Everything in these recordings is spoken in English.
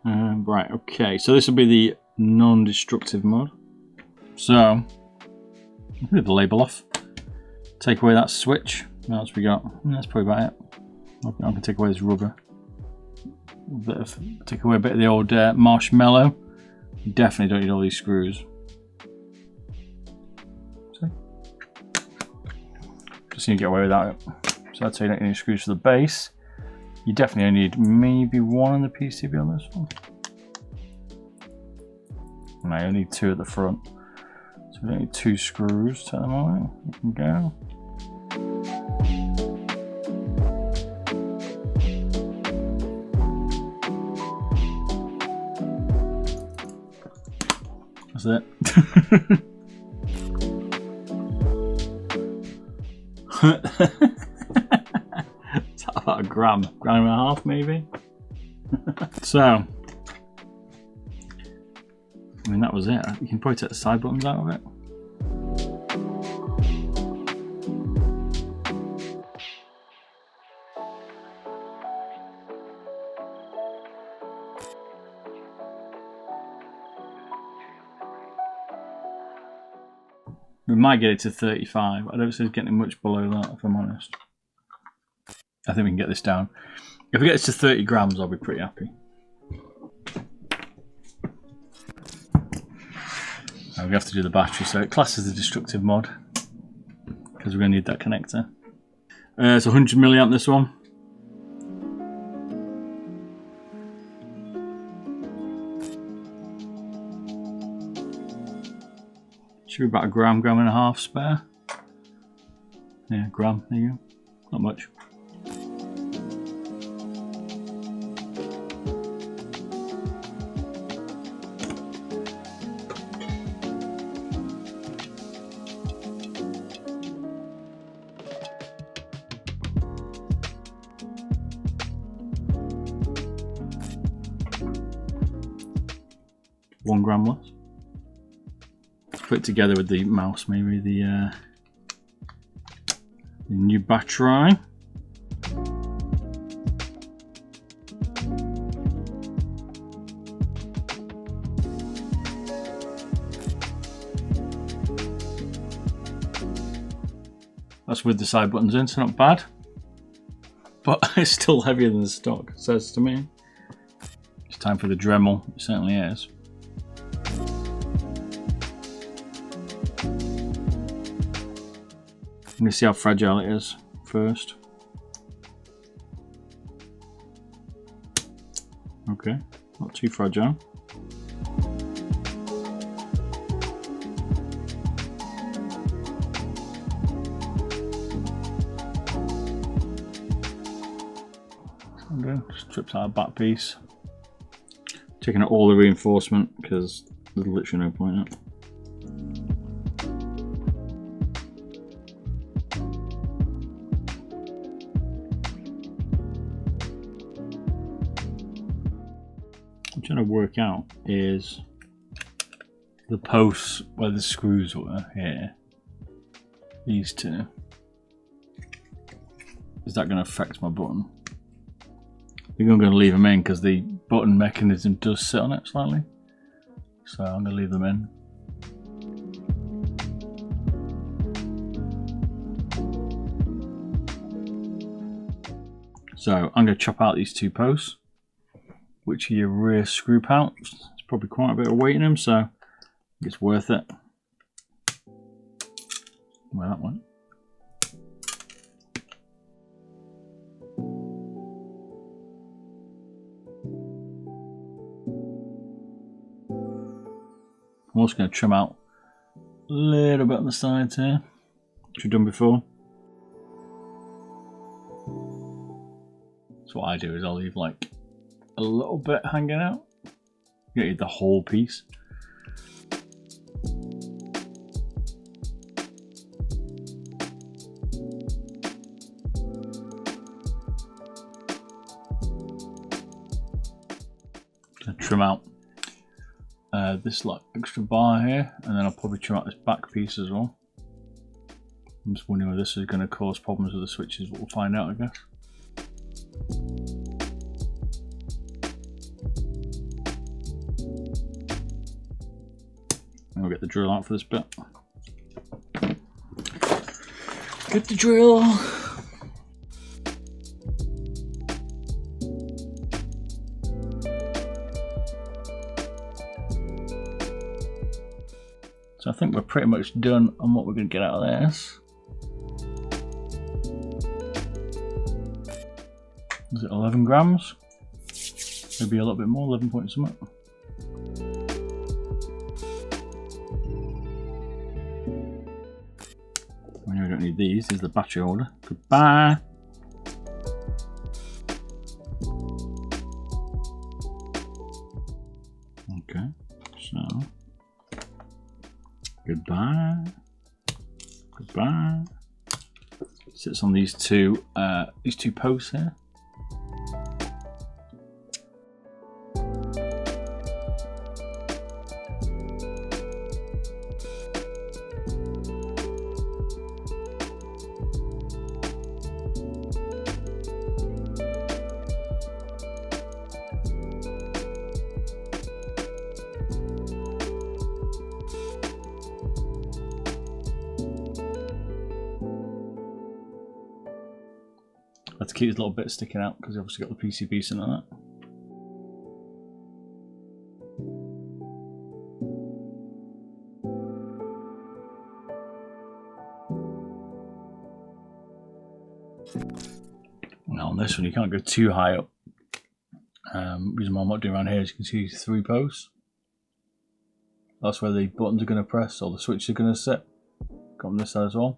Right, okay, so this will be the non-destructive mode. So, leave the label off. Take away that switch. What else we got? That's probably about it. I can take away this rubber. Take away a bit of the old marshmallow. You definitely don't need all these screws. See? Just need to get away without it. So I'd say you don't need any screws for the base. You definitely only need maybe one on the PCB on this one. No, you only need two at the front. So we don't need two screws. Take them away. You can go. That's it. It's about a gram and a half maybe. So, I mean that was it. You can probably take the side buttons out of it. We might get it to 35. I don't see it getting much below that, if I'm honest. I think we can get this down. If we get this to 30 grams, I'll be pretty happy. Now we have to do the battery, so it classes the destructive mod because we're going to need that connector. It's 100 milliamp this one. Should be about a gram and a half spare. Yeah, gram, there you go. Not much. One gram less. Put it together with the mouse, maybe the new battery. That's with the side buttons in, so not bad. But it's still heavier than the stock, says to me. It's time for the Dremel, it certainly is. I'm going to see how fragile it is first. Okay, not too fragile. Just strips out a back piece. Taking out all the reinforcement because there's literally no point in it. I'm trying to work out is the posts where the screws were here, these two, is that going to affect my button? I think I'm going to leave them in because the button mechanism does sit on it slightly, so I'm going to leave them in. So I'm going to chop out these two posts, which are your rear screw pouch. It's probably quite a bit of weight in them, so I think it's worth it. Where that went. I'm also going to trim out a little bit on the sides here, which we've done before. So what I do is I'll leave like a little bit hanging out. You don't need the whole piece. Gonna trim out this like extra bar here, and then I'll probably trim out this back piece as well. I'm just wondering whether this is going to cause problems with the switches, but we'll find out, I guess. We'll get the drill out for this bit. Get the drill. So I think we're pretty much done on what we're going to get out of this. Is it 11 grams? Maybe a little bit more, 11 point something. We don't need these. Here's the battery holder. Goodbye. Okay, so goodbye. Goodbye. Sits on these two posts here. I have to keep this little bit sticking out because you've obviously got the PCB sitting on it. Now on this one you can't go too high up. The reason why I'm not doing around here is you can see 3 posts. That's where the buttons are going to press or the switches are going to sit. Got on this side as well.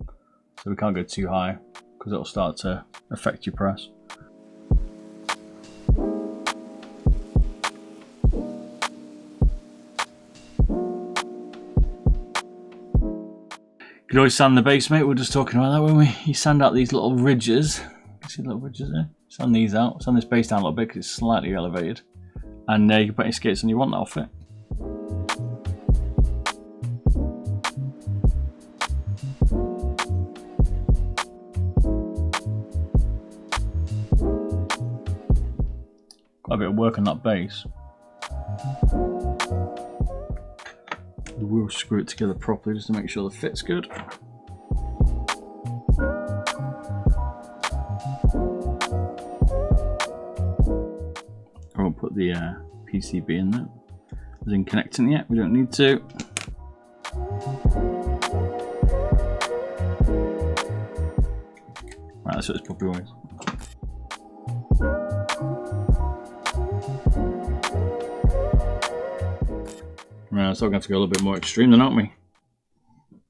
So we can't go too high because it'll start to affect your press. You can always sand the base, mate. We were just talking about that, weren't we? You sand out these little ridges. You see the little ridges there? Sand these out. Sand this base down a little bit because it's slightly elevated. And you can put any skates on you want that off it. Quite a bit of work on that base. We'll screw it together properly just to make sure the fit's good. I won't put the PCB in there. As in connecting yet, we don't need to. Right, that's what it's properly always. Right, so we're going to have to go a little bit more extreme then, aren't we?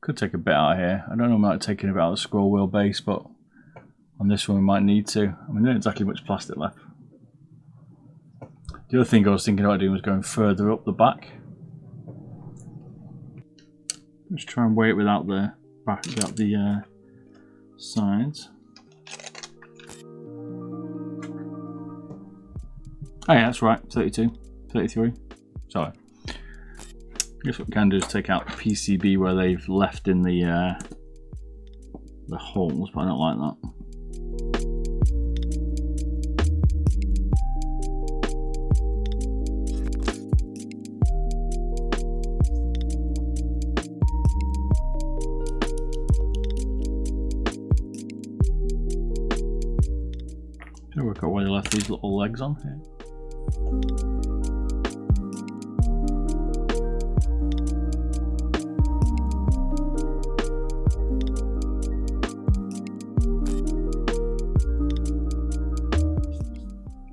Could take a bit out of here. I don't know about taking a bit out of the scroll wheel base, but on this one we might need to. I mean, there's not exactly much plastic left. The other thing I was thinking about doing was going further up the back. Let's try and weigh it without the back, without the sides. Oh yeah, that's right, 32, 33. Sorry. I guess what we can do is take out the PCB where they've left in the holes, but I don't like that. Trying to work out where they left these little legs on here.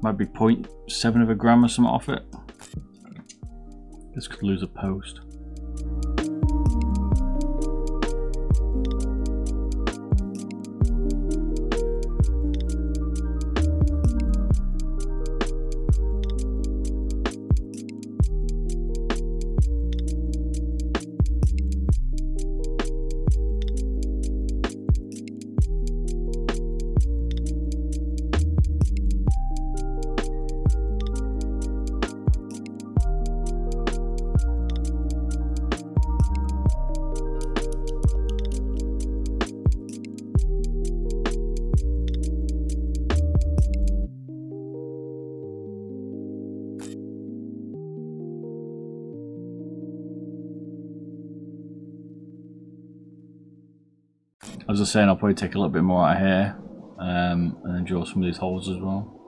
Might be 0.7 of a gram or something off it. This could lose a post. As I was saying, I'll probably take a little bit more out of here and then drill some of these holes as well.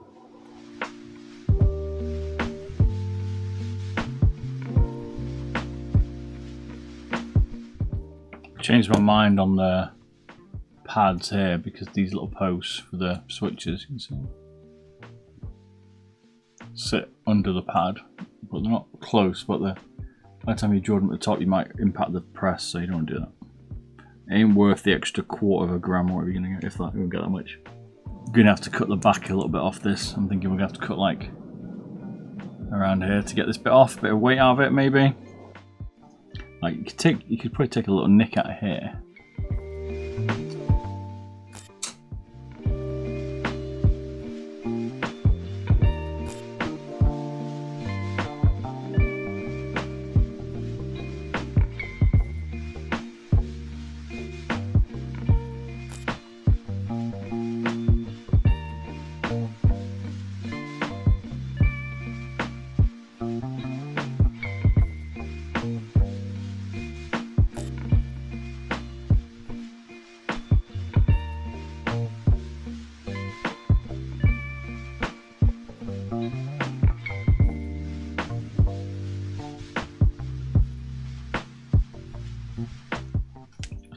Changed my mind on the pads here because these little posts for the switches, you can see, sit under the pad, but they're not close. But by the time you drill them at the top, you might impact the press, so you don't want to do that. It ain't worth the extra quarter of a gram or whatever you're gonna get, if that, you won't get that much. I'm gonna have to cut the back a little bit off this. I'm thinking we're gonna have to cut like around here to get this bit off, a bit of weight out of it maybe. Like you could probably take a little nick out of here.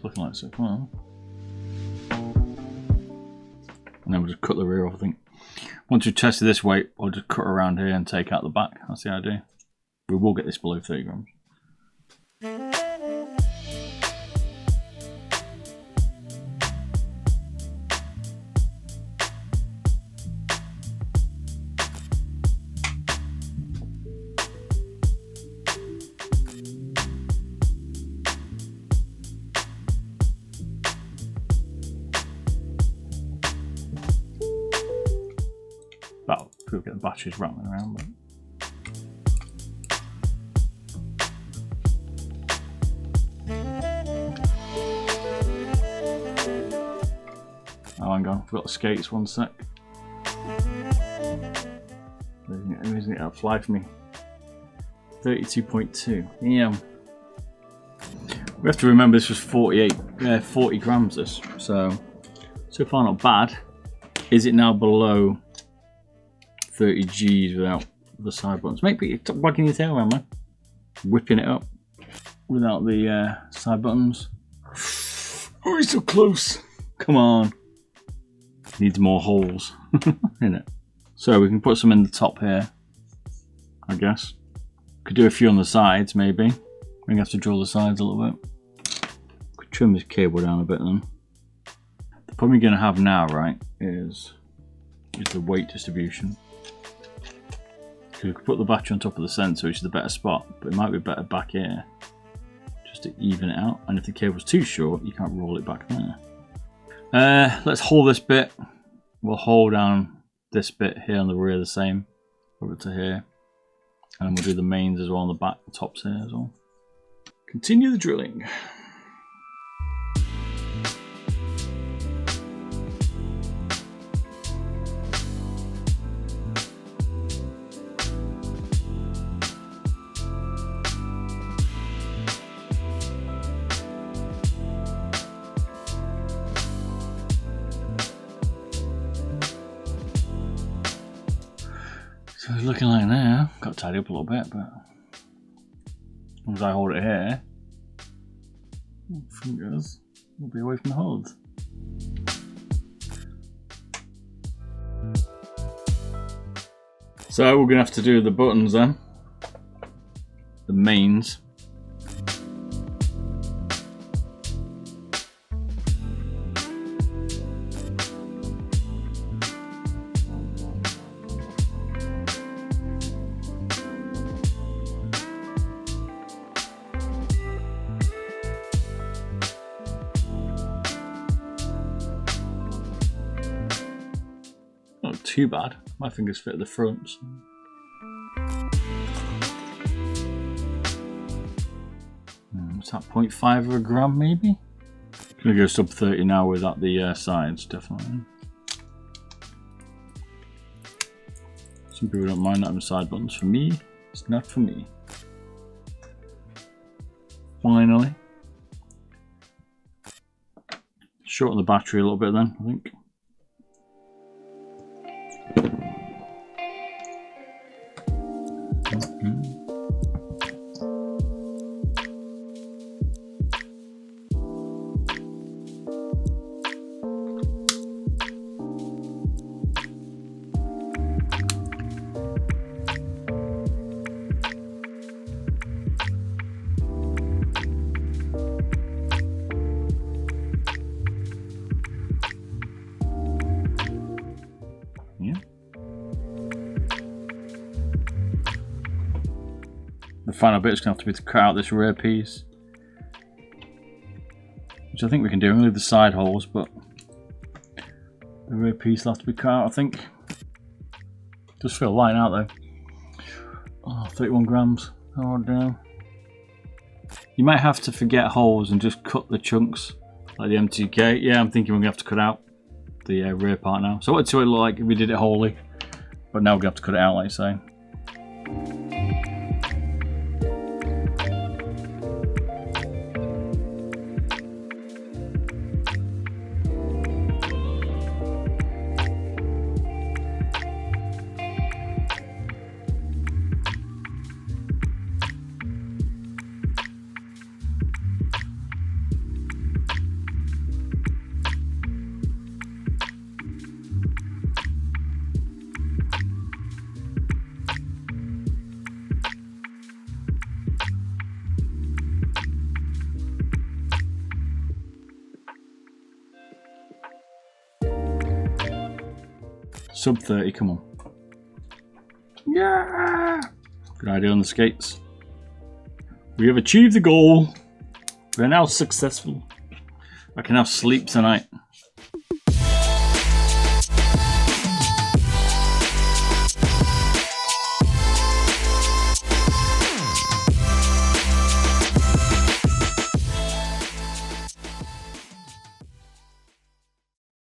Looking like so far. And then we'll just cut the rear off, I think. Once we've tested this weight, I'll just cut around here and take out the back. That's the idea. We will get this below 30 grams. We'll get the batteries rattling around. But oh, hang on, forgot the skates, one sec. Isn't it out fly for me? 32.2. Yeah. We have to remember this was 40 grams this. So far not bad. Is it now below 30 G's without the side buttons? Maybe stop wagging your tail around, man. Whipping it up without the side buttons. Oh, he's so close. Come on. Needs more holes in it. So we can put some in the top here, I guess. Could do a few on the sides, maybe. We're gonna have to drill the sides a little bit. Could trim this cable down a bit then. The problem you're gonna have now, right, is the weight distribution. We could put the battery on top of the sensor, which is the better spot, but it might be better back here, just to even it out. And if the cable's too short, you can't roll it back there. Let's hold this bit. We'll hold down this bit here on the rear the same, over to here. And we'll do the mains as well on the back, the tops here as well. Continue the drilling. So it's looking like now. Got to tidy up a little bit, but as long as I hold it here, fingers will be away from the hold. So we're gonna have to do the buttons then, the mains. Not too bad. My fingers fit at the front. So. What's that, 0.5 of a gram maybe? Gonna go sub 30 now without the sides, definitely. Some people don't mind having side buttons. For me, it's not for me. Shorten the battery a little bit then, I think. Yeah. The final bit is going to have to be to cut out this rear piece, which I think we can do. Only the side holes, but the rear piece will have to be cut out, I think. Does feel light out though. Oh, 31 grams. Oh damn. You might have to forget holes and just cut the chunks like the MTK. Yeah, I'm thinking we're going to have to cut out the rear part now. So what would it look like if we did it wholly? But now we're going to have to cut it out, like you say. Sub 30, come on. Yeah! Good idea on the skates. We have achieved the goal. We are now successful. I can now sleep tonight.